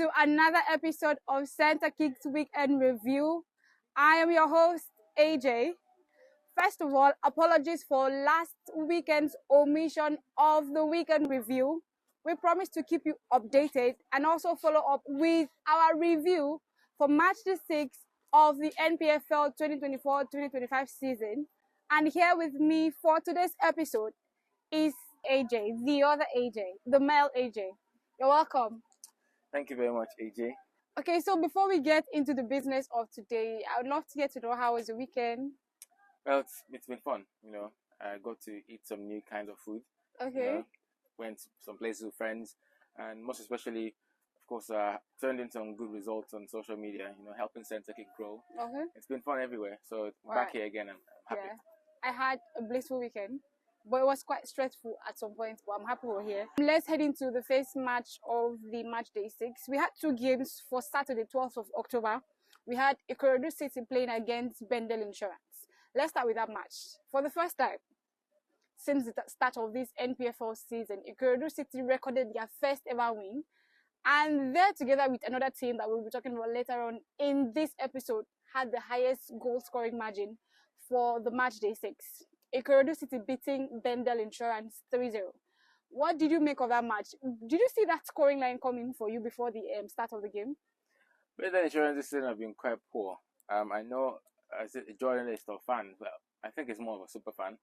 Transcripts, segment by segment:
to another episode of CenterKick's Weekend Review. I am your host, AJ. First of all, apologies for last weekend's omission of the weekend review. We promise to keep you updated and also follow up with our review for Matchday 6 of the NPFL 2024-2025 season. And here with me for today's episode is AJ, the other AJ, the male AJ. You're welcome. Thank you very much, AJ. Okay, so before we get into the business of today, I would love to get to know how was the weekend. Well, it's been fun. I got to eat some new kinds of food. Okay. Went some places with friends, and most especially, of course, turned in some good results on social media. Helping CenterKick grow. Okay. It's been fun everywhere. So back here again, I'm happy. Yeah, I had a blissful weekend, but it was quite stressful at some point. But I'm happy we're here. Let's head into the first match of the Matchday 6. We had two games for Saturday, 12th of October. We had Ikorodu City playing against Bendel Insurance. Let's start with that match. For the first time since the start of this NPFL season, Ikorodu City recorded their first ever win. And they're together with another team that we'll be talking about later on in this episode, had the highest goal scoring margin for the Matchday 6. Ikorodu City beating Bendel Insurance 3-0. What did you make of that match? Did you see that scoring line coming for you before the start of the game? Bendel Insurance this season have been quite poor. I know as a journalist or fan, but I think it's more of a super fan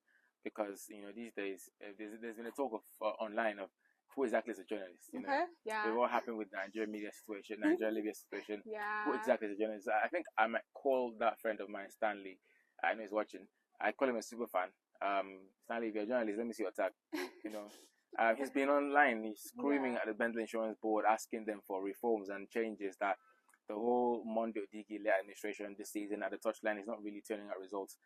because these days there's been a talk of online of who exactly is a journalist. Okay. Yeah. We've all happened with Nigerian media situation, Nigerian Libya situation. Yeah. Who exactly is a journalist? I think I might call that friend of mine, Stanley. I know he's watching. I call him a super fan. Stanley, if you're a journalist, let me see your tag. He's been online. He's screaming at the Bendel Insurance Board, asking them for reforms and changes that the whole Monday Odigi-led administration this season at the touchline is not really turning out results.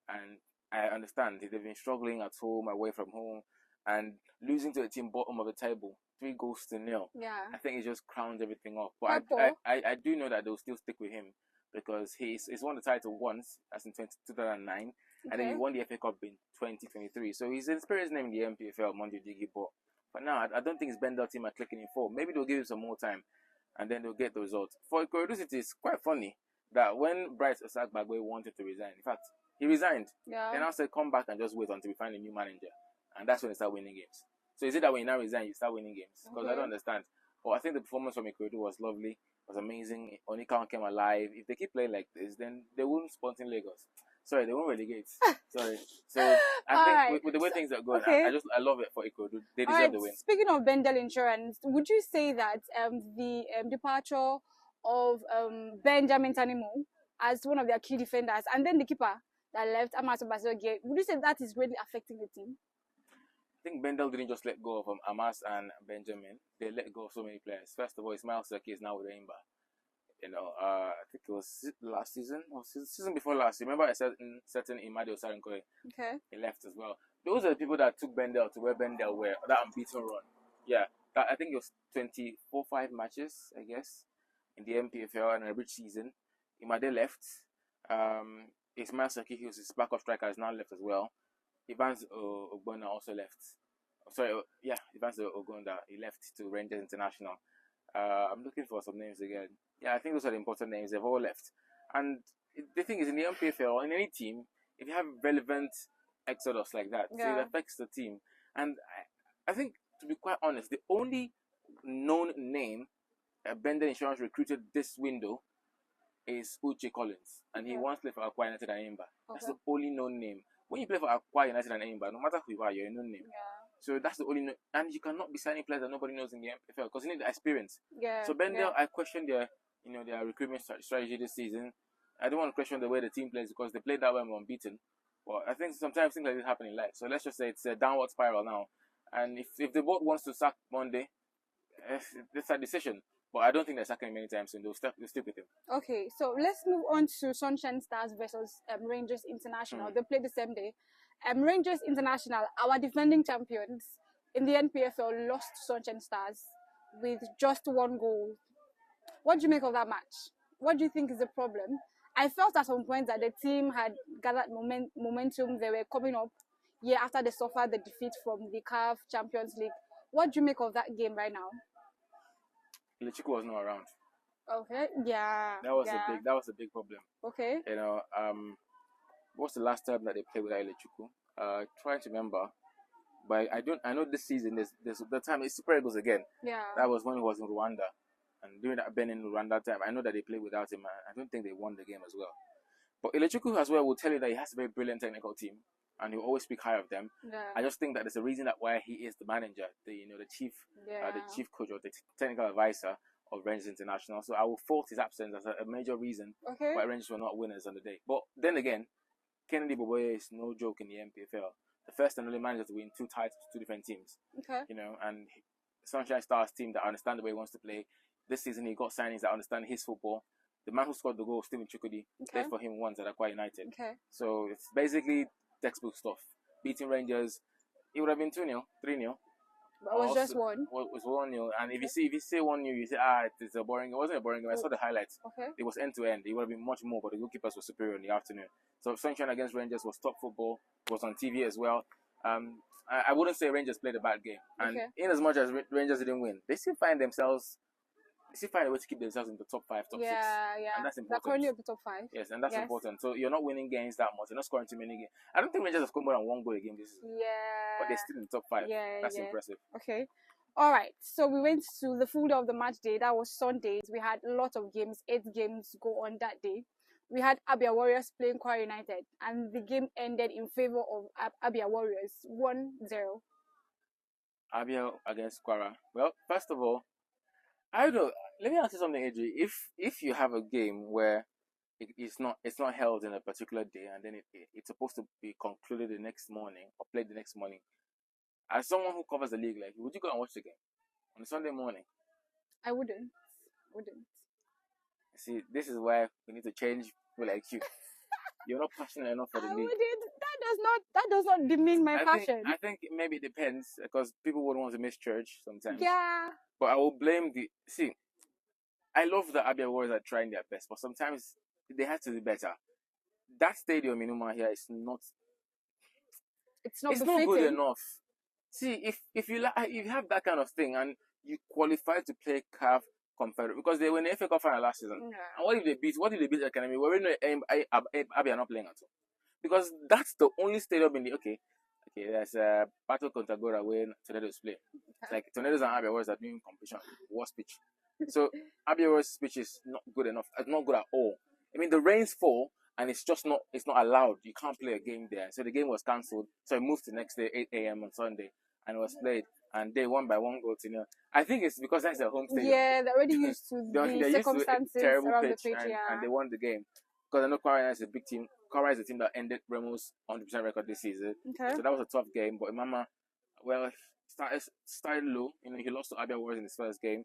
And I understand they've been struggling at home, away from home, and losing to a team bottom of the table, 3-0. Yeah. I think it just crowns everything off. But I do know that they'll still stick with him because he's won the title once, that's in 2009, and then he won the FA Cup in 2023. So he's inspired his name in the NPFL, Monday Odigi. But for now, I don't think his Bendel team are clicking in form. Maybe they'll give him some more time, and then they'll get the results. For Ikorodu City, it's quite funny that when Bryce Osagbagbe wanted to resign, in fact, he resigned. Yeah. Then I said, come back and just wait until we find a new manager. And that's when they start winning games. So is it that when you now resign, you start winning games? Because I don't understand. But I think the performance from Ikorodu was lovely. It was amazing. Onika came alive. If they keep playing like this, then they won't sponsor in Lagos. Sorry, they won't relegate. Sorry. So I think with the way things are going, I love it for Ikorodu. They deserve the win. Speaking of Bendel Insurance, would you say that the departure of Benjamin Tanimo as one of their key defenders, and then the keeper that left, Ahmed, would you say that is really affecting the team? I think Bendel didn't just let go of Amas and Benjamin. They let go of so many players. First of all, Ismail Seki is now with Aimba. I think it was last season or season before last. Remember I said certain Imadi Osarinkoye? Okay. He left as well. Those are the people that took Bendel to where Bendel were, that unbeaten run. Yeah, I think it was 24-5 matches, I guess, in the NPFL and every season. Imade left. Ismail Seki, who's his backup striker, has now left as well. Evans Ogbonna also left. Evans Ogonda, he left to Rangers International. I'm looking for some names again. Yeah, I think those are the important names. They've all left. And the thing is, in the NPFL or in any team, if you have relevant exodus like that, so it affects the team. And I think, to be quite honest, the only known name Bendel Insurance recruited this window is Uche Collins. And he once played for Akwa United and Aimba. That's the only known name. When you play for Akwa United and Aimba, no matter who you are, you're a known name. Yeah. So that's the only and you cannot be signing players that nobody knows in the NPFL because you need the experience. Yeah. So Bendel, I question their recruitment strategy this season. I don't want to question the way the team plays because they played that well unbeaten. But I think sometimes things like this happen in life. So let's just say it's a downward spiral now. And if the board wants to sack Monday, it's a decision. But I don't think they're sacking him anytime soon. They'll stick with him. Okay, so let's move on to Sunshine Stars versus Rangers International. They played the same day. Rangers International, our defending champions in the NPFL, lost to Sunshine Stars with just 1 goal. What do you make of that match? What do you think is the problem? I felt at some point that the team had gathered momentum. They were coming up year after they suffered the defeat from the CAF Champions League. What do you make of that game right now? Ilechukwu was not around. Okay. Yeah. That was a big problem. Okay. You know, what's the last time that they played without Ilechukwu? Trying to remember, but I know this season there's the time it's Super Eagles again. Yeah. That was when he was in Rwanda, and during that Benin Rwanda time, I know that they played without him. I don't think they won the game as well. But Ilechukwu as well will tell you that he has a very brilliant technical team, and he'll always speak high of them. Yeah. I just think that there's a reason that why he is the manager, the chief coach or the technical advisor of Rangers International. So I will fault his absence as a major reason why Rangers were not winners on the day. But then again, Kennedy Boboye is no joke in the NPFL. The first and only manager to win 2 titles to 2 different teams. Okay. You know, and Sunshine Stars team that understand the way he wants to play. This season he got signings that understand his football. The man who scored the goal, Stephen Chukwudi, played for him once at Aqua United. Okay. So it's basically textbook stuff. Beating Rangers, it would have been 2-0, 3-0. But it was just one. It was 1-0. And if you say 1-0, you say, it's a boring game. It wasn't a boring game. I saw the highlights. Okay. It was end to end. It would have been much more, but the goalkeepers were superior in the afternoon. So Sunshine against Rangers was top football. It was on TV as well. I wouldn't say Rangers played a bad game. And in as much as Rangers didn't win, they still find a way to keep themselves in the top 5, top 6. Yeah. And that's important. They're currently at the top 5. Yes, and that's important. So you're not winning games that much. You're not scoring too many games. I don't think Rangers have scored more than 1 goal a game this season. Yeah. But they're still in the top 5. Yeah. That's impressive. Okay. All right. So we went to the full day of the match day. That was Sundays. We had a lot of games. 8 games go on that day. We had Abia Warriors playing Kwara United, and the game ended in favor of Abia Warriors, 1-0. Abia against Kwara. Well, first of all, I don't know. Let me ask you something, AJ. If you have a game where it's not held in a particular day, and then it's supposed to be concluded the next morning or played the next morning, as someone who covers the league, like, would you go and watch the game on a Sunday morning? I wouldn't. See, this is why we need to change people like you. You're not passionate enough for the league. That does not demean my passion. I think maybe it depends, because people would want to miss church sometimes. Yeah. But I will blame I love that Abia Warriors are trying their best, but sometimes they have to do better. That stadium in Uma here is not. It's not good enough. See, if you have that kind of thing and you qualify to play CAF Confederate, because they were in the FA Cup final last season. Yeah. And what if they beat Academy? We're in Abia not playing at all. Because that's the only stadium in the there's a Battle Contagora where Tornadoes play. It's like Tornadoes and Abia Warriors are doing competition. Worst pitch. So Abia Warriors pitch is not good enough. It's not good at all. I mean, the rains fall and it's not allowed. You can't play a game there. So the game was cancelled. So it moved to next day, 8 a.m. on Sunday, and it was played. And they won by 1 goal to 0. I think it's because that's their home stadium. Yeah, they're already used to the circumstances terrible around pitch, the pitch, and they won the game. Because I know Kwara is a big team. Kwara is a team that ended Remo's 100% record this season. Okay. So that was a tough game. But Imama, well, started low. You know, he lost to Abia Warriors in his first game.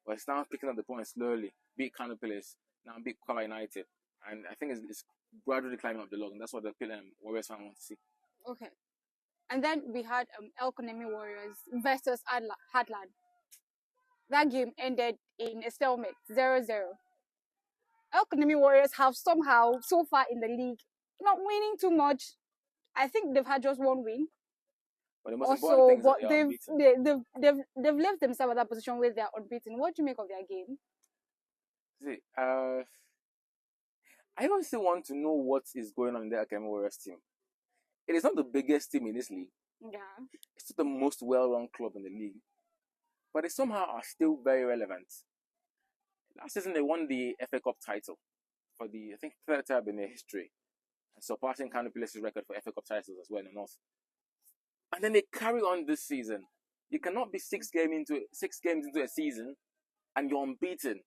But he's now picking up the points slowly. Beat Kano Pillars, now beat Kwara United. And I think it's gradually climbing up the log. And that's what the Warriors fan want to see. Okay. And then we had El Konemi Warriors versus Hadland. That game ended in a stalemate, 0-0. El Konemi Warriors have somehow, so far in the league, not winning too much. I think they've had just 1 win. But the most important thing is that they've left themselves at that position where they're unbeaten. What do you make of their game? See, I don't still want to know what is going on in the El Konemi Warriors team. It is not the biggest team in this league. Yeah. It's not the most well-run club in the league. But they somehow are still very relevant. Last season, they won the FA Cup title for the, I think, 3rd time in their history. And surpassing Kano Pillars' record for FA Cup titles as well in the North. And then they carry on this season. You cannot be 6 games into a season and you're unbeaten.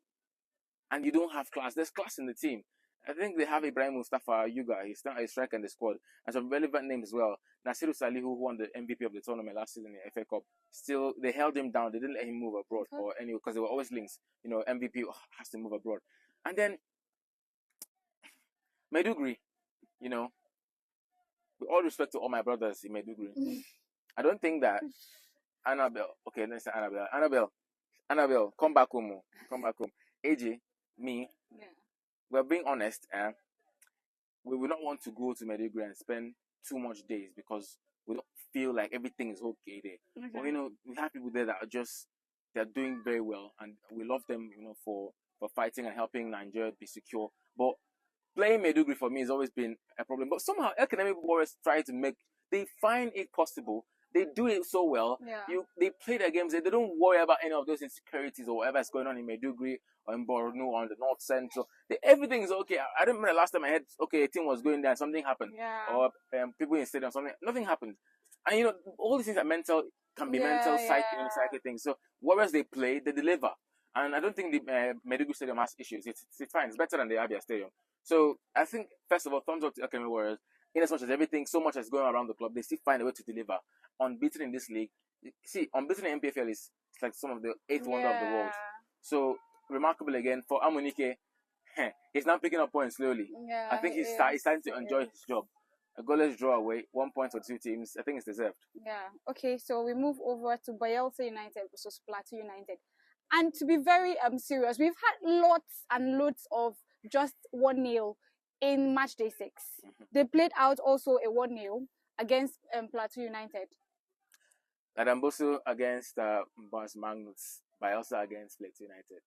And you don't have class. There's class in the team. I think they have Ibrahim Mustafa Yuga. He's not a striker in the squad. And some relevant names as well. Nasiru Salihu, who won the MVP of the tournament last season in the FA Cup. Still, they held him down. They didn't let him move abroad. Or anyway, because they were always links. You know, MVP has to move abroad. And then, Maiduguri, you know, with all respect to all my brothers in Maiduguri, I don't think that Annabelle, okay, let's say Annabelle, come back home. AJ, me, we're being honest, we will not want to go to Maiduguri and spend too much days because we don't feel like everything is okay there. But, you know, we have people there that are just they're doing very well, and we love them, for fighting and helping Nigeria be secure. But playing Maiduguri for me has always been a problem. But somehow Academic Warriors they find it possible. They do it so well. Yeah. They play their games. They don't worry about any of those insecurities or whatever is going on in Maiduguri or in Borno or in the North Central. Everything is okay. I don't remember the last time I heard, a team was going there and something happened. Yeah. Or people in stadium, something. Nothing happened. And, all these things are mental, can be mental, psychic things. So Warriors, they play, they deliver. And I don't think the Maiduguri Stadium has issues. It's fine. It's better than the Abia Stadium. So I think, first of all, thumbs up to Academy Warriors. In as much as everything, so much is going around the club, they still find a way to deliver. Unbeaten in this league. See, unbeaten in NPFL is like some of the eighth wonder of the world. So remarkable again for Amunike. He's now picking up points slowly. Yeah, I think he's starting to enjoy his job. A goalless draw away, 1 point for two teams. I think it's deserved. Yeah. Okay, so we move over to Bayelsa United versus Plateau United. And to be very serious, we've had lots and lots of just 1-0 in Matchday 6. They played out also a 1-0 against Plateau United. Adambosu against Bas Magnus, Bayelsa against Plateau United.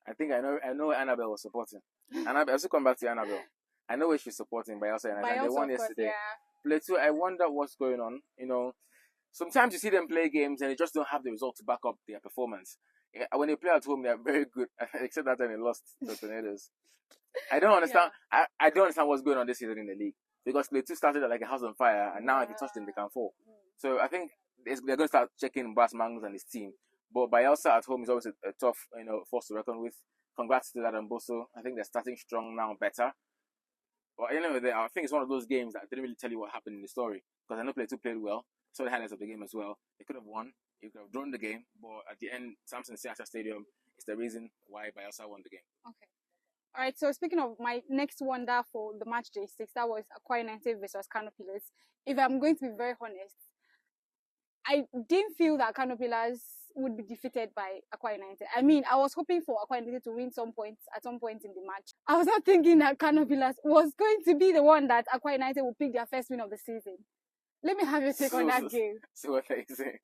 I think I know Annabelle was supporting. Annabelle, I'll still come back to Annabelle. I know where she's supporting Bayelsa United. They won yesterday. Plateau, I wonder what's going on. Sometimes you see them play games and they just don't have the result to back up their performance. When they play at home, they're very good, except that time they lost to Tornadoes. I don't understand. Yeah. I don't understand what's going on this season in the league, because Plateau started like a house on fire, and now if you touch them, they can fall. So I think they're going to start checking Bas Magnus and his team. But Bayelsa at home is always a tough, force to reckon with. Congrats to Adambosu. I think they're starting strong now, better. But anyway, I think it's one of those games that I didn't really tell you what happened in the story, because I know Plateau played well. Saw the highlights of the game as well. They could have won. They could have drawn the game, but at the end, Samson Siasa Stadium is the reason why Bayelsa won the game. Okay. All right, so speaking of my next wonder for the Matchday 6, that was Akwa United versus Kano Pillars. If I'm going to be very honest, I didn't feel that Kano Pillars would be defeated by Akwa United. I mean, I was hoping for Akwa United to win at some point in the match. I was not thinking that Kano Pillars was going to be the one that Akwa United would pick their first win of the season. Let me have your take on that game. So what are you saying?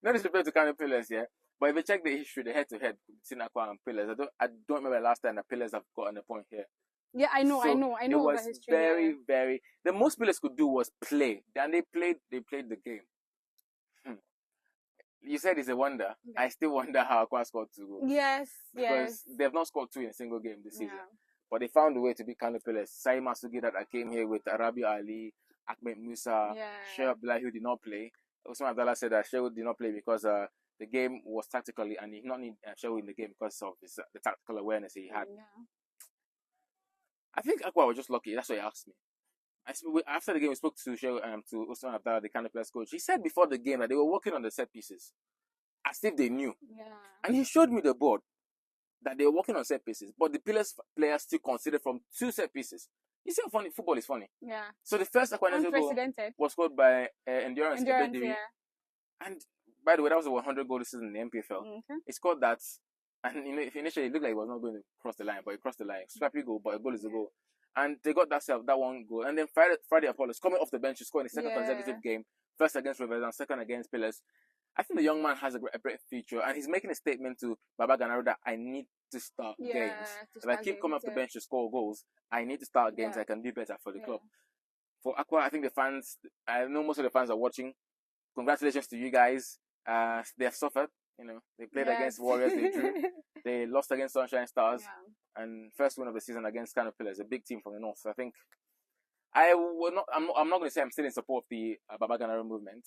Not disrespect to Kano Pillars, yeah. But if you check the history, the head-to-head between Akwa and Pillars, I don't remember the last time the Pillars have gotten a point here. Yeah, I know. It was the history, very. The most Pillars could do was play. Then they played the game. You said it's a wonder. Yeah. I still wonder how Akwa scored 2 goals. Yes, because they've not scored 2 in a single game this season. But they found a way to beat Kano Pillars. Sai Masugi that came here with Arabi Ali, Ahmed Musa, Sheikh Abdullah, who did not play. Usman Abdallah said that Sheikh did not play because the game was tactically, and he did not need Sheikh in the game because of the tactical awareness he had. Yeah. I think Akwa was just lucky. That's what he asked me. After the game, we spoke to Sheikh, to Usman Abdallah, the Kano Pillars coach. He said before the game that they were working on the set pieces, as if they knew. Yeah. And he showed me the board that they were working on set pieces, but the Pillars players still considered from 2 set pieces. You see how funny football is funny. Yeah. So the first Akwa United goal was scored by Endurance. Yeah. And by the way, that was a 100-goal this season in the NPFL. Okay. He scored that, and initially it looked like he was not going to cross the line, but he crossed the line. Scrappy goal, but a goal is a goal. And they got that 1 goal. And then Friday Apollos coming off the bench to score in the second consecutive game, first against Rivers and second against Pillars. I think the young man has a great future, and he's making a statement to Baba Ganaru that I need to start games. If I keep coming off the bench to score goals, I need to start games. I can do better for the club. For Akwa, I think the fans, I know most of the fans are watching. Congratulations to you guys. They have suffered. They played against Warriors, they drew. They lost against Sunshine Stars, and first win of the season against Kano Pillars, a big team from the north. So I think I'm not going to say I'm still in support of the Baba Ganaru movement.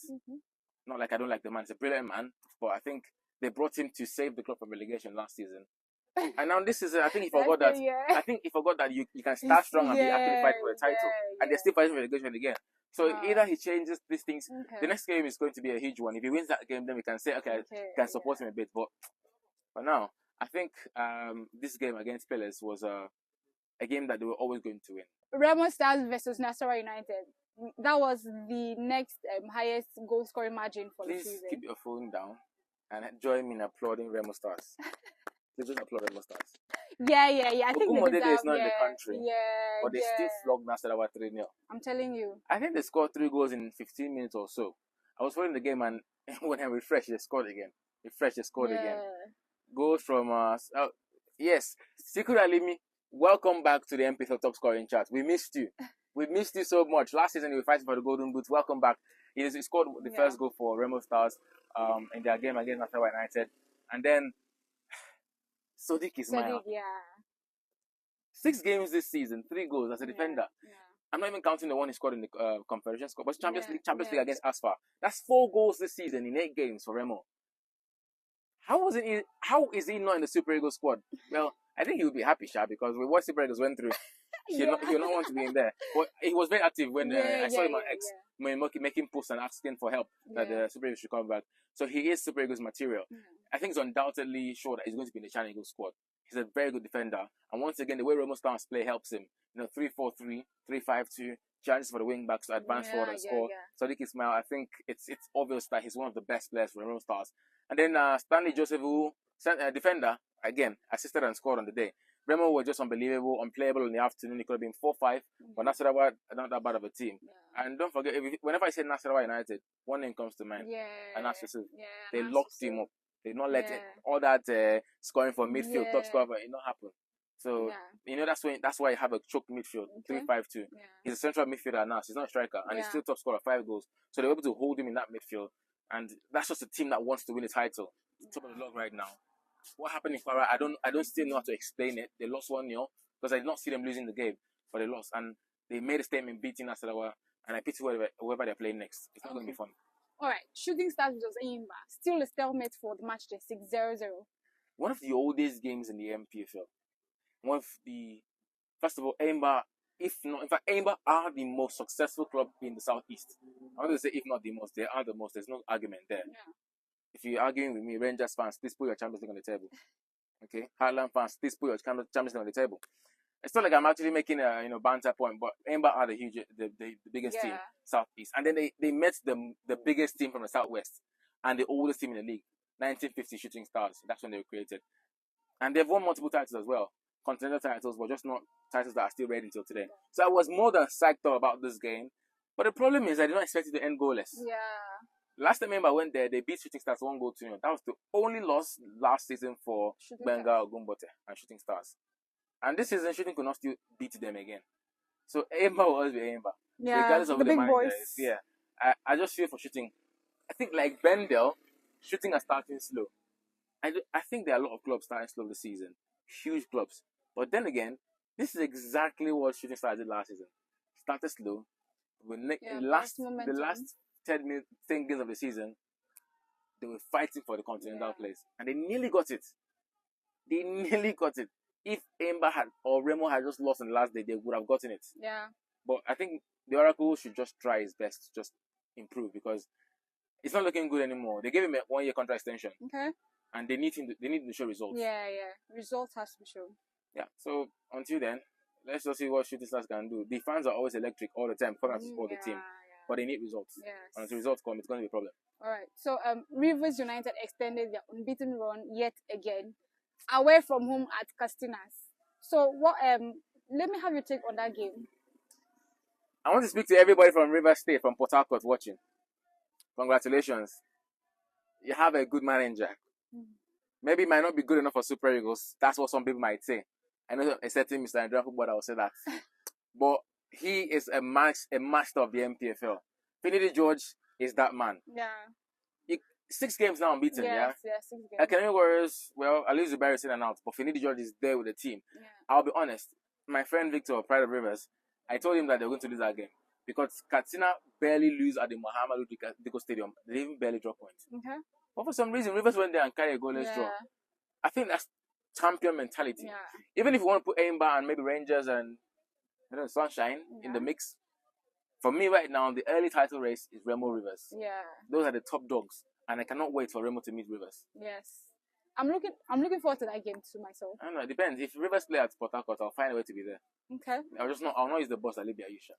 Not like I don't like the man; he's a brilliant man. But I think they brought him to save the club from relegation last season. And now this is, I think he forgot that. I think he forgot that you can start strong and be actually fight for the title, and they're still fighting for relegation again. So either he changes these things. The next game is going to be a huge one. If he wins that game, then we can say, okay, can support him a bit. But for now, I think this game against Pillars was a game that they were always going to win. Remo Stars versus Nasarawa United. That was the next highest goal scoring margin for the season. Please keep your phone down and join me in applauding Remo Stars. Please just applaud Remo Stars. Yeah. I think Umodede is not in the country. But they still flogged Nasarawa 3-0. I'm telling you. I think they scored 3 goals in 15 minutes or so. I was following the game, and when I refreshed, they scored again. refresh, they scored again. Yeah. Goals from yes, Siku Alimi, welcome back to the NPFL top scoring chart. We missed you. We missed you so much. Last season you were fighting for the Golden Boot. Welcome back. He scored the first goal for Remo Stars in their game against Nasarawa United. And then Sadiq Ismail. Yeah. 6 games this season, 3 goals as a defender. Yeah. I'm not even counting the one he scored in the Confederations Cup, but Champions League against Asfar. That's 4 goals this season in 8 games for Remo. How is he not in the Super Eagles squad? Well, I think he would be happy, Sha, because with what Super Eagles went through, he will not want to be in there. But he was very active when I saw him on X making posts and asking for help that the Super Eagles should come back. So he is Super Eagles material. I think it's undoubtedly sure that he's going to be in the China Eagles squad. He's a very good defender. And once again, the way Remo Stars play helps him. 3-4-3, 3-5-2, chances for the wing backs to advance forward and score. Sadiq Ismail, I think it's obvious that he's one of the best players for Remo Stars. And then Stanley Joseph, who defender, again, assisted and scored on the day. Remo were just unbelievable, unplayable in the afternoon. It could have been 4-5, but Nasarawa are not that bad of a team. And don't forget, whenever I say Nasarawa United, one name comes to mind. And that's Yusuf. They locked him up. They not let all that scoring for midfield, top scorer, it not happen. So, that's why you have a choked midfield, 3-5-2. He's a central midfielder now, so he's not a striker, and he's still top scorer, 5 goals. So they were able to hold him in that midfield, and that's just a team that wants to win the title. Top of the log right now. What happened in Kwara, I don't still know how to explain it. They lost 1-0, because I did not see them losing the game, but they lost, and they made a statement beating Nasarawa, and I pity whoever they're playing next. It's not going to be fun. All right, Shooting Stars versus Enyimba. Still a stalemate for the match day, 6-0-0. One of the oldest games in the MPFL. First of all, Enyimba, Enyimba are the most successful club in the southeast. I want to say if not the most, they are the most. There's no argument there. If you're arguing with me, Rangers fans, please put your Champions League on the table. Okay, Heartland fans, please put your Champions League on the table. It's not like I'm actually making a banter point, but Enyimba are the biggest team southeast, and then they met the biggest team from the southwest and the oldest team in the league, 1950 Shooting Stars. That's when they were created, and they've won multiple titles as well, continental titles, but just not titles that are still ready until today. So I was more than psyched up about this game, but the problem is I did not expect it to end goalless. Last time Enyimba went there, they beat Shooting Stars 1-0. That was the only loss last season for Benga, Gumbote, and Shooting Stars. And this season, Shooting could not still beat them again. So Enyimba will always be Enyimba. Regardless of the big boys. I just feel for Shooting. I think like Bendel, Shooting are starting slow. I think there are a lot of clubs starting slow this season. Huge clubs. But then again, this is exactly what Shooting Stars did last season. Started slow. The last 10 games of the season, they were fighting for the continental place. And they nearly got it. If Enyimba or Remo had just lost on the last day, they would have gotten it. But I think the Oracle should just try his best to just improve, because it's not looking good anymore. They gave him a 1-year contract extension. And they need to show results. Results has to be shown. So until then, let's just see what Shooting Stars can do. The fans are always electric all the time, come out to support the team. But they need results. And until results come, it's going to be a problem. All right. So Rivers United extended their unbeaten run yet again, away from home at Castinas. So what? Let me have your take on that game. I want to speak to everybody from River State, from Port Harcourt watching. Congratulations. You have a good manager. Maybe it might not be good enough for Super Eagles. That's what some people might say. I know a certain Mr. Andrea football that will say that. But he is a master of the MPFL. Finidi George is that man. 6 games now unbeaten, 6 games. Academy Warriors, well, at least Zubair is in and out, but Finidi George is there with the team. I'll be honest, my friend Victor of Pride of Rivers, I told him that they're going to lose that game, because Katsina barely lose at the Muhammadu Diko Stadium. They even barely draw points. But for some reason, Rivers went there and carried a goalless draw. I think that's champion mentality. Even if you want to put Enyimba and maybe Rangers and Sunshine in the mix, for me right now, the early title race is Remo Rivers. Those are the top dogs. And I cannot wait for Remo to meet Rivers. I'm looking forward to that game too myself. I don't know, it depends. If Rivers play at Port Harcourt, I'll find a way to be there. I'll not use the bus at Libya Yusha.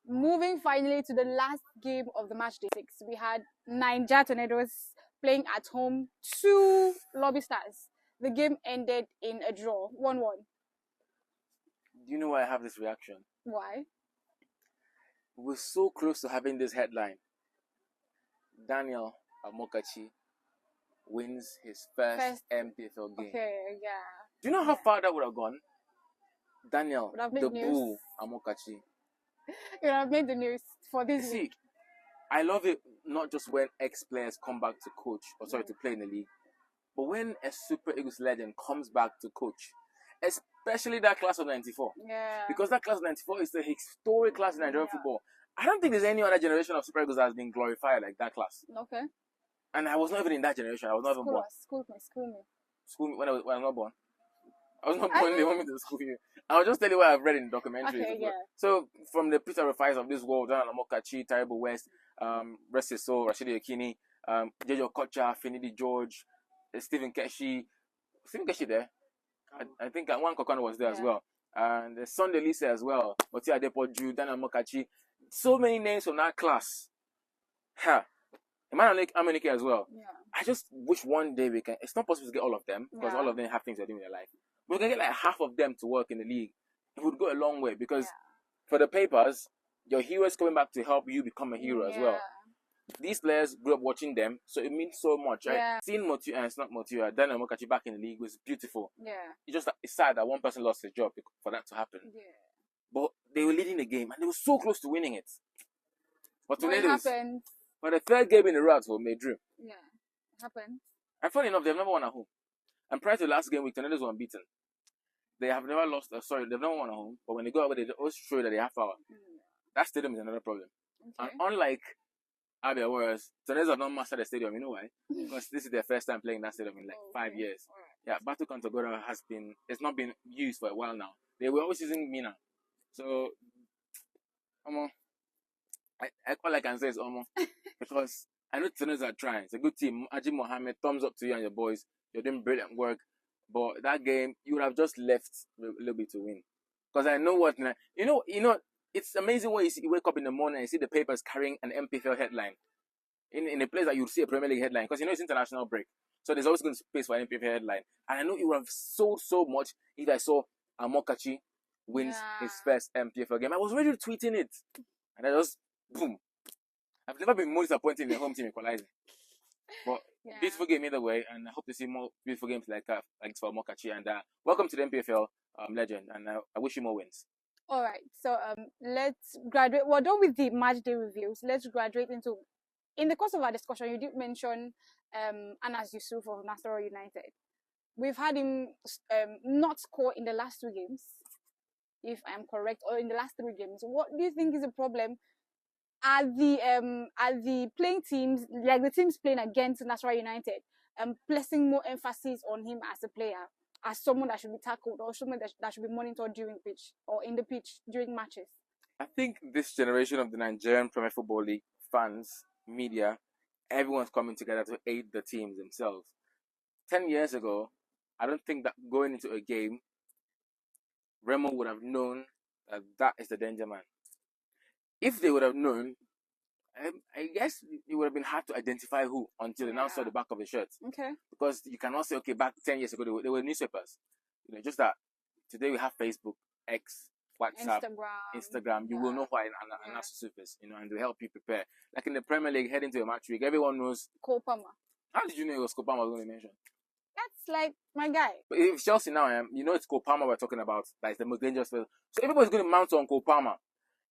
Moving finally to the last game of the match day 6, we had Niger Tornadoes playing at home to Lobby Stars. The game ended in a draw, 1-1. Do you know why I have this reaction? Why? We're so close to having this headline. Daniel, Amokachi wins his first MPFL game. Okay, yeah. Do you know how far that would have gone? Daniel, Would have made the news. bull, Amokachi. You have made the news for this See, week. I love it not just when ex-players come back to coach, or sorry, to play in the league, but when a Super Eagles legend comes back to coach, especially that class of 94. Yeah. Because that class of 94 is the historic class in Nigerian football. I don't think there's any other generation of Super Eagles that has been glorified like that class. Okay. And I was not even in that generation. I was not even born. School me. School me when I was not born. I was not born. They want me to school you. I'll just tell you what I've read in documentaries. Okay, yeah. So from the Peter Rafais of this world, Dan Amokachi, Taribo West, rest his soul, Rashidi Akini, Jejo Kocha, Finidi George, Stephen Keshi there. I think one Kokano was there as well. And Sunday Lisa as well. Otia Adepoju, Dan Amokachi. So many names from that class. Emmanuel Amenike as well. Yeah. I just wish one day we can. It's not possible to get all of them because all of them have things they're doing in their life. We can get like half of them to work in the league. It would go a long way because for the papers, your hero is coming back to help you become a hero as well. These players grew up watching them, so it means so much, right? Yeah. Seeing Motu, and it's not Motu, Daniel Mokachi back in the league was beautiful. Yeah. It's sad that one person lost his job for that to happen. Yeah. But they were leading the game and they were so close to winning it. But it happened. For the third game in a row, for May dream. Yeah, it happened. And funny enough, they've never won at home. And prior to the last game week, Tornadoes were unbeaten. They have never lost. They've never won at home. But when they go out, they always show that they have power. That stadium is another problem. Okay. And unlike Abia Warriors, Tornadoes have not mastered the stadium. You know why? Because this is their first time playing that stadium in like 5 years. Right. Yeah, Batu Kantagora it's not been used for a while now. They were always using Mina. So, all I can say is because I know Tornadoes are trying. It's a good team. Ajim Mohammed, thumbs up to you and your boys. You're doing brilliant work. But that game, you would have just left a little bit to win. Because I know what... You know, it's amazing when you wake up in the morning and you see the papers carrying an MPFL headline. In a place that you'd see a Premier League headline. Because it's international break. So there's always going to be space for an MPFL headline. And I know it would have sold so much if I saw Amokachi wins his first MPFL game. I was already tweeting it. And I just... Boom. I've never been more disappointed in the home team equalizing. But beautiful game either way, and I hope to see more beautiful games like for Mokachi. And welcome to the MPFL legend, and I wish you more wins. All right, so let's graduate. We're done with the match day reviews. Let's graduate into. In the course of our discussion, you did mention Anas Yusuf of Nasarawa United. We've had him not score in the last 2 games, if I'm correct, or in the last 3 games. What do you think is the problem? Are the playing teams, like the teams playing against Nasarawa United, placing more emphasis on him as a player, as someone that should be tackled, or someone that should be monitored during pitch or in the pitch during matches? I think this generation of the Nigerian Premier Football League fans, media, everyone's coming together to aid the teams themselves. 10 years ago, I don't think that going into a game, Remo would have known that is the danger man. If they would have known, I guess it would have been hard to identify who until they now saw the back of the shirt. Okay. Because you cannot say, okay, back 10 years ago, they were newspapers. Just that today we have Facebook, X, WhatsApp, Instagram. You will know who Anas Yusuf is, and they'll help you prepare. Like in the Premier League, heading to a match week, everyone knows. Cole Palmer. How did you know it was Cole Palmer I was going to mention? That's like my guy. But if Chelsea now, it's Cole Palmer we're talking about. That is the most dangerous player. So everybody's going to mount on Cole Palmer.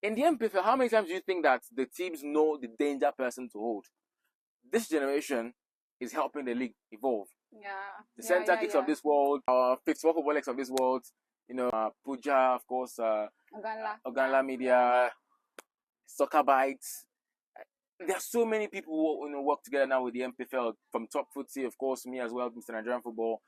In the MPFL, how many times do you think that the teams know the danger person to hold? This generation is helping the league evolve. Yeah. The CenterKicks of this world, our 54 football leagues of this world, Puja, of course, Oganla Media, Soccer Bites. There are so many people who work together now with the MPFL, from Top Footsie, of course, me as well, Mr. Nigerian Football.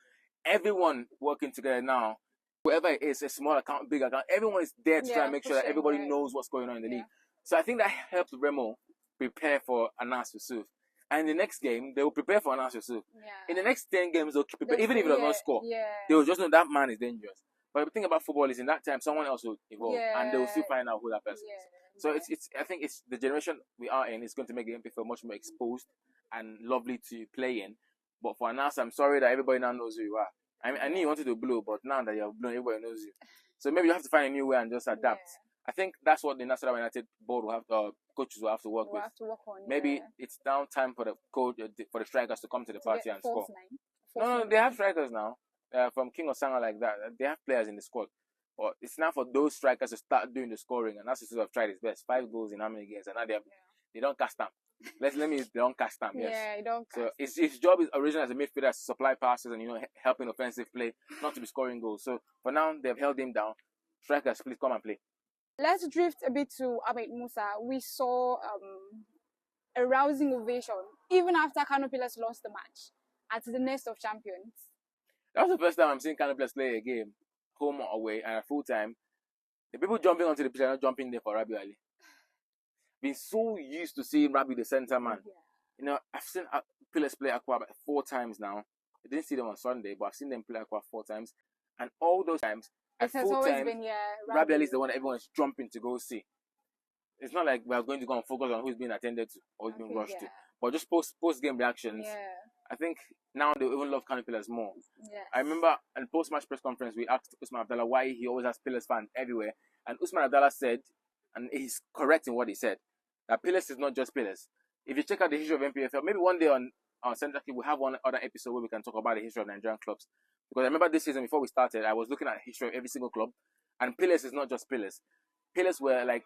Everyone working together now. Whoever it is, a small account, big account, everyone is there to try and make sure that everybody knows what's going on in the league. So I think that helped Remo prepare for Anas Yusuf. And in the next game, they will prepare for Anas Yusuf. Yeah. In the next 10 games, they'll keep preparing. Even if it does not score, they will just know that man is dangerous. But the thing about football is in that time, someone else will evolve and they will still find out who that person is. So I think it's the generation we are in is going to make the MPFL much more exposed and lovely to play in. But for Anas, I'm sorry that everybody now knows who you are. I knew you wanted to blow, but now that you're blown, everybody knows you. So maybe you have to find a new way and just adapt. I think that's what the National United board will have, coaches will have to work We'll with. have to work on. Maybe it's now time for the coach, for the strikers to come to the to party get and score. No, They have strikers now. From King or Sanga like that. They have players in the squad. But it's now for those strikers to start doing the scoring, and that's have tried his best. 5 goals in how many games? And now they don't cast them. Let me use they don't cast them. Yes. Yeah, you don't. So his job is originally as a midfielder to supply passes and helping offensive play, not to be scoring goals. So for now they've held him down. Strikers, please come and play. Let's drift a bit to Ahmed Musa. We saw a rousing ovation even after Kano Pillars lost the match at the Nest of Champions. That was the first time I'm seeing Kano Pillars play a game, home or away, and at full time. The people jumping onto the pitch are not jumping there for Rabi Ali. Been so used to seeing Rabi the centre man. Yeah. I've seen Pillars play Aqua 4 times now. I didn't see them on Sunday, but I've seen them play Aqua 4 times. And all those times, at full time, Rabi Ali is the one that everyone's jumping to go see. It's not like we're going to go and focus on who's being attended to or who's being rushed to. But just post-game reactions. Yeah. I think now they even love Kano Pillars more. Yes. I remember in post-match press conference, we asked Usman Abdallah why he always has Pillars fans everywhere. And Usman Abdallah said, and he's correct in what he said, that Pillars is not just Pillars. If you check out the history of NPFL, maybe one day on CenterKick, we'll have one other episode where we can talk about the history of Nigerian clubs. Because I remember this season, before we started, I was looking at the history of every single club. And Pillars is not just Pillars. Pillars were like,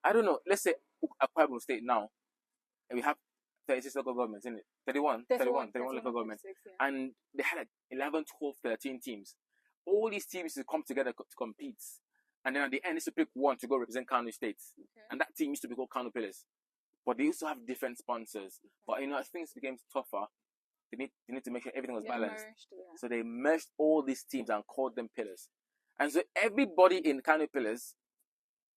I don't know, let's say Akwa Ibom State now, and we have 36 local governments, isn't it? 31 local governments. Yeah. And they had like 11, 12, 13 teams. All these teams used to come together to compete. And then at the end, used to pick one to go represent Kano State. Okay. And that team used to be called Kano Pillars. But they used to have different sponsors. Okay. But, as things became tougher, they need to make sure everything was balanced. So they merged all these teams and called them Pillars. And so everybody in Kano Pillars,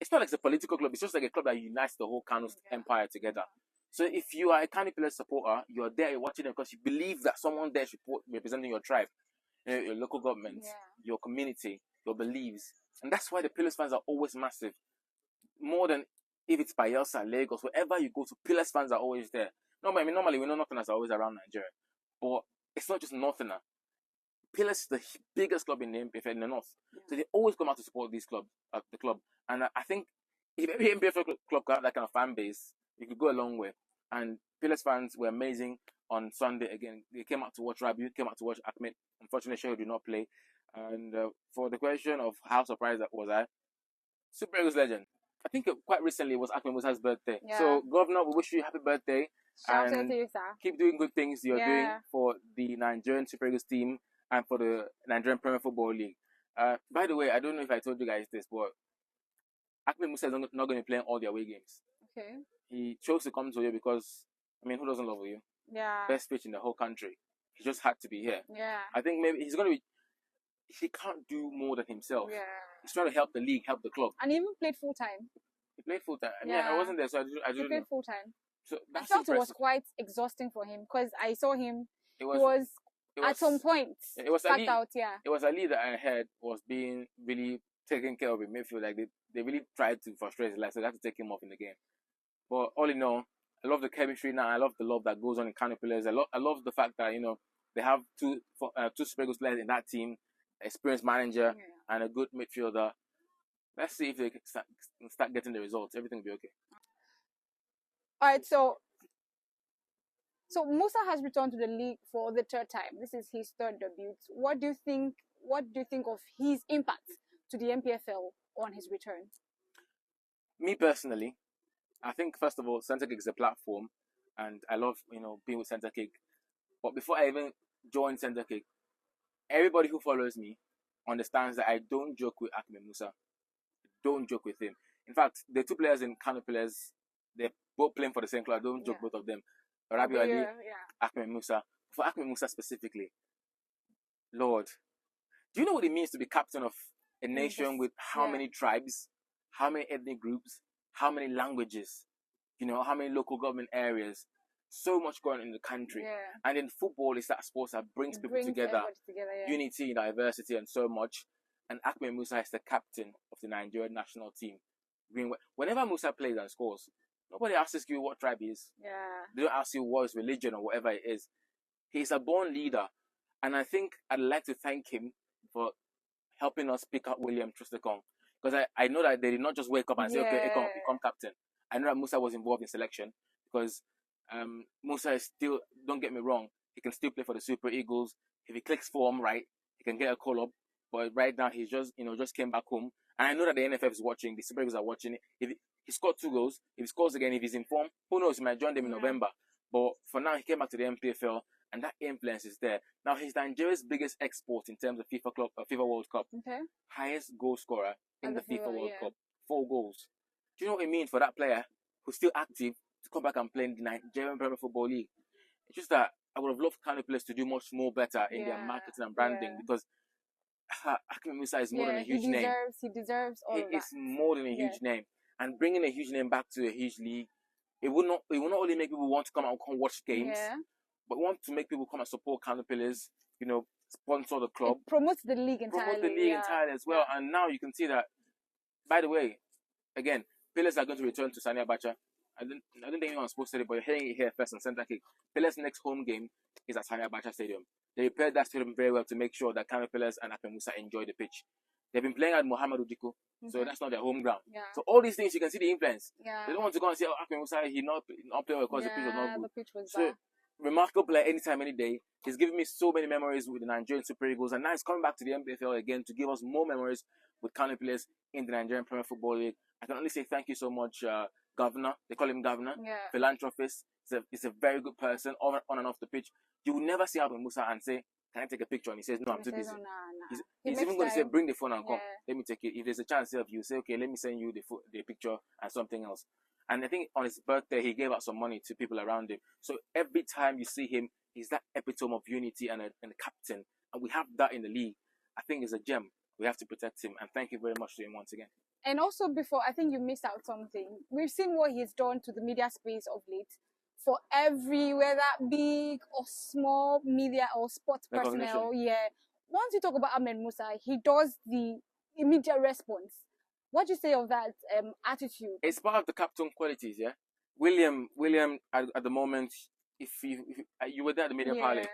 it's not like it's a political club. It's just like a club that unites the whole Kano empire together. So if you are a Kano Pillars supporter, you're there watching them because you believe that someone there should representing your tribe, your local government, your community, your beliefs. And that's why the Pillars fans are always massive. More than if it's Bayelsa, Lagos, wherever you go to, Pillars fans are always there. Normally we know Northerners are always around Nigeria. But it's not just Northerner. Pillars is the biggest club in the NPFL in the north. So they always come out to support the club. And I think if every NPFL club got that kind of fan base, you could go a long way. And Pillars fans were amazing on Sunday again. They came out to watch Rabi, came out to watch Ahmed. Unfortunately, Shehu did not play. And for the question of how surprised was I, Super Eagles legend. I think quite recently it was Ahmed Musa's birthday. Yeah. So, Governor, we wish you a happy birthday. Shout out to you, sir. Keep doing good things you're doing for the Nigerian Super Eagles team and for the Nigerian Premier Football League. By the way, I don't know if I told you guys this, but Ahmed Musa is not going to be playing all the away games. Okay. He chose to come to you because, who doesn't love you? Yeah. Best pitch in the whole country. He just had to be here. Yeah. I think maybe he can't do more than himself. Yeah. He's trying to help the league, help the club. And he even played full time. He played full time. I wasn't there, so I didn't know. He played full time. So I felt it was quite exhausting for him because I saw him. He was at some point. It was Ali. It was Ali that I heard was being really taken care of in midfield. Like they really tried to frustrate his life, so they had to take him off in the game. But all in all, I love the chemistry now. I love the love that goes on in Kano Pillars. I love the fact that they have two Super Eagles players in that team, experienced manager and a good midfielder. Let's see if they can start getting the results. Everything will be okay. All right, so Musa has returned to the league for the 3rd time. This is his 3rd debut. What do you think of his impact to the NPFL on his return? Me personally, I think first of all, CenterKick is a platform, and I love being with CenterKick. But before I even joined CenterKick, everybody who follows me understands that I don't joke with Ahmed Musa. Don't joke with him. In fact, the 2 players in Kano Pillars, they're both playing for the same club. I don't joke both of them. Rabi Ali, Ahmed Musa. For Ahmed Musa specifically, Lord, do you know what it means to be captain of a nation with how many tribes, how many ethnic groups, how many languages, how many local government areas? So much going on in the country. Yeah. And in football, it's that sport that brings people together. Unity, diversity, and so much. And Ahmed Musa is the captain of the Nigerian national team. Whenever Musa plays and scores, nobody asks you what tribe he is. Yeah. They don't ask you what his religion or whatever it is. He's a born leader. And I think I'd like to thank him for helping us pick up William Trusticon. because I know that they did not just wake up and say, okay, Yeah. become captain. I know that Musa was involved in selection because Musa is still, don't get me wrong, he can still play for the Super Eagles. If he clicks form right, he can get a call up. But right now, he's just came back home. And I know that the NFF is watching, the Super Eagles are watching it. If he scored 2 goals, if he scores again, if he's in form, who knows, he might join them in November. But for now, he came back to the NPFL, and that influence is there. Now, he's Nigeria's biggest export in terms of FIFA World Cup. Okay. Highest goal scorer in the FIFA World yeah. Cup. 4 goals. Do you know what it means for that player who's still active to come back and play in the Nigerian Premier Football League? It's just that I would have loved Kano players to do much more better in their marketing and branding because Ahmed Musa is more than a huge name. He deserves all of that. It's more than a huge name. And bringing a huge name back to a huge league, it will not only make people want to come out and watch games, but want to make people come and support Kano players, sponsor the club. It promotes the league entirely. As well. And now you can see that, by the way, again, players are going to return to Sani Abacha. I don't think anyone's supposed to say it, but you're hearing it here first on CenterKick. Pillars' next home game is at Sani Abacha Stadium. They repaired that stadium very well to make sure that Kano Pillars and Ahmed Musa enjoy the pitch. They've been playing at Mohamed Udiko, so that's not their home ground. So all these things, you can see the influence. They don't want to go and say, Ahmed Musa, he not play well because the pitch was not good. The pitch was bad. Remarkable player anytime, any day. He's given me so many memories with the Nigerian Super Eagles, and now he's coming back to the NPFL again to give us more memories with Kano players in the Nigerian Premier Football League. I can only say thank you so much, Governor. They call him Governor. Philanthropist. He's a very good person on and off the pitch. You will never see Ahmed Musa and say, can I take a picture? And he says, no, I'm too busy. He's even going to say, bring the phone and come. Let me take it. If there's a chance of you say, okay, let me send you the picture and something else. And I think on his birthday, he gave out some money to people around him. So every time you see him, he's that epitome of unity and a captain. And we have that in the league. I think it's a gem. We have to protect him. And thank you very much to him once again. And also before, I think you missed out something. We've seen what he's done to the media space of late. For every, whether big or small media or sports personnel, once you talk about Ahmed Musa, he does the immediate response. What do you say of that attitude? It's part of the captain qualities, yeah. William, at the moment, if you were there at the media parley,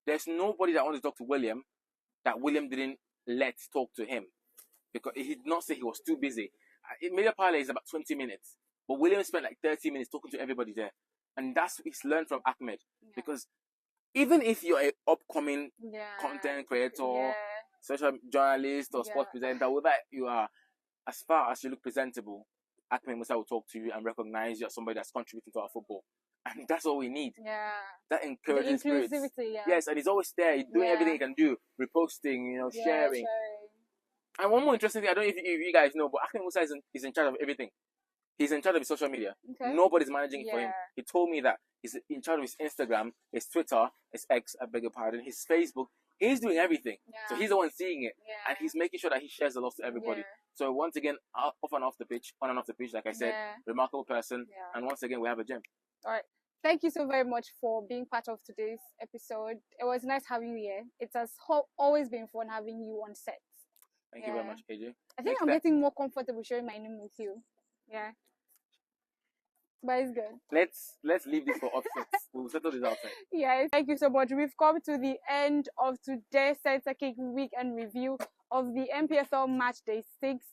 there's nobody that wants to talk to William that William didn't let talk to him, because he did not say he was too busy. Media parley is about 20 minutes, but William spent like 30 minutes talking to everybody there. And that's what he's learned from Ahmed. Because even if you're an upcoming content creator, social journalist, or sports presenter, whether you are, as far as you look presentable, Ahmed Musa will talk to you and recognize you as somebody that's contributing to our football. And that's all we need. That encouraging spirit. Yes, and he's always there. He's doing everything he can do. Reposting, sharing. And one more interesting thing, I don't know if you guys know, but Ahmed Musa is in charge of everything. He's in charge of his social media. Nobody's managing it for him. He told me that he's in charge of his Instagram, his Twitter, his X, I beg your pardon, his Facebook. He's doing everything. So he's the one seeing it. And he's making sure that he shares the love to everybody. So once again, off and off the pitch, on and off the pitch, like I said, remarkable person. And once again, we have a gem. All right. Thank you so very much for being part of today's episode. It was nice having you here. It has always been fun having you on set. Thank you very much, AJ. I think I'm getting more comfortable sharing my name with you. Yeah. But it's good. Let's leave this for offsets. We'll settle this outside. Yeah, thank you so much. We've come to the end of today's CenterKick weekend review of the NPFL Matchday 6.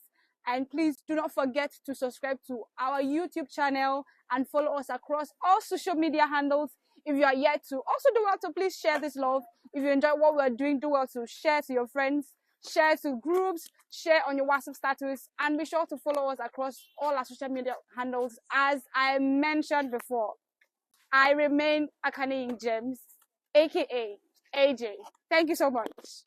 And please do not forget to subscribe to our YouTube channel and follow us across all social media handles. If you are yet to, also do well to please share this love. If you enjoy what we're doing, do well to share to your friends, share to groups, share on your WhatsApp status, and be sure to follow us across all our social media handles. As I mentioned before, I remain Akane in Gems, aka AJ. Thank you so much.